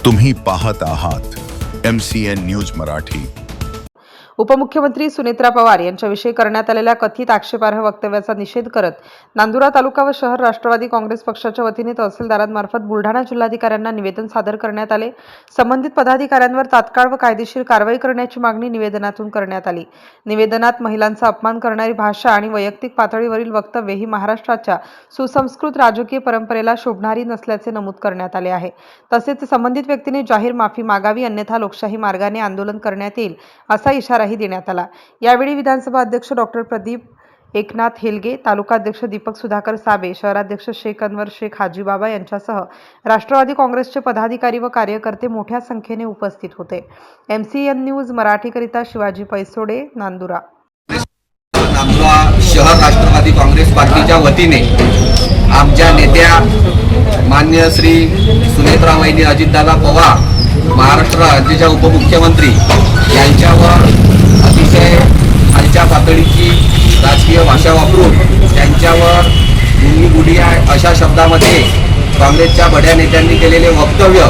तुम्ही पाहत आहात MCN न्यूज मराठी। उपमुख्यमंत्री सुनेत्रा पवार यांच्याविषयी करण्यात आलेल्या कथित आक्षेपार्ह वक्तव्याचा निषेध करत नांदुरा तालुका व शहर राष्ट्रवादी काँग्रेस पक्षाच्या वतीने तहसीलदारांमार्फत बुलढाणा जिल्हाधिकाऱ्यांना निवेदन सादर करण्यात आले। संबंधित पदाधिकाऱ्यांवर तात्काळ व कायदेशीर कारवाई करण्याची मागणी निवेदनातून करण्यात आली। निवेदनात महिलांचा अपमान करणारी भाषा आणि वैयक्तिक पातळीवरील वक्तव्य ही महाराष्ट्राच्या सुसंस्कृत राजकीय परंपरेला शोभणारी नसल्याचे नमूद करण्यात आले आहे। तसेच संबंधित व्यक्तीने जाहीर माफी मागावी, अन्यथा लोकशाही मार्गाने आंदोलन करण्यात येईल असा इशारा देण्यात आला। यावेळी विधानसभा अध्यक्ष डॉक्टर प्रदीप एकनाथ हेलगे, तालुका अध्यक्ष दीपक सुधाकर साबे, शहराध्यक्ष शेख अनवर शेख हाजीबाबा यांच्यासह राष्ट्रवादी काँग्रेसचे पदाधिकारी व कार्यकर्ते मोठ्या संख्येने उपस्थित होते। MCN न्यूज मराठीकरिता शिवाजी पैसोडे, नांदुरा। नांदुरा शहर राष्ट्रवादी काँग्रेस पार्टीच्या वतीने आमच्या नेत्या मान्य श्री सुनेत्रा वहिनी अजितदादा पवार, महाराष्ट्र राज्याच्या उपमुख्यमंत्री यांच्यावर अतिशय खालच्या पातळीची राजकीय भाषा वापरून त्यांच्यावर गुंगी गुडिया अशा शब्दामध्ये काँग्रेसच्या बड्या नेत्यांनी केलेले वक्तव्य,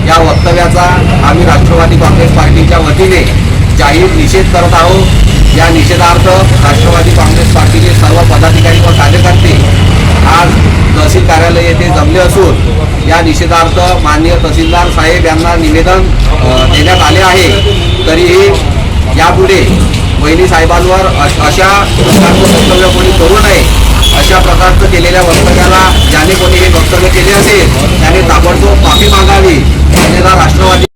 या वक्तव्याचा आम्ही राष्ट्रवादी काँग्रेस पार्टीच्या वतीने जाहीर निषेध करत आहोत। या निषेधार्थ राष्ट्रवादी काँग्रेस पार्टीचे सर्व पदाधिकारी व कार्यकर्ते आज तहसील कार्यालय येथे जमले असून या निषेधार्थ माननीय तहसीलदार साहेब यांना निवेदन देण्यात आले आहे। तरीही यापुढे वहिनी साहेबांवर अशा प्रकारचं वक्तव्य कोणी करू नये, अशा प्रकारचं केलेल्या वक्तव्याला ज्याने कोणी हे वक्तव्य केले असेल त्याने ताबडतोब माफी मागावी, अन्यथा राष्ट्रवादी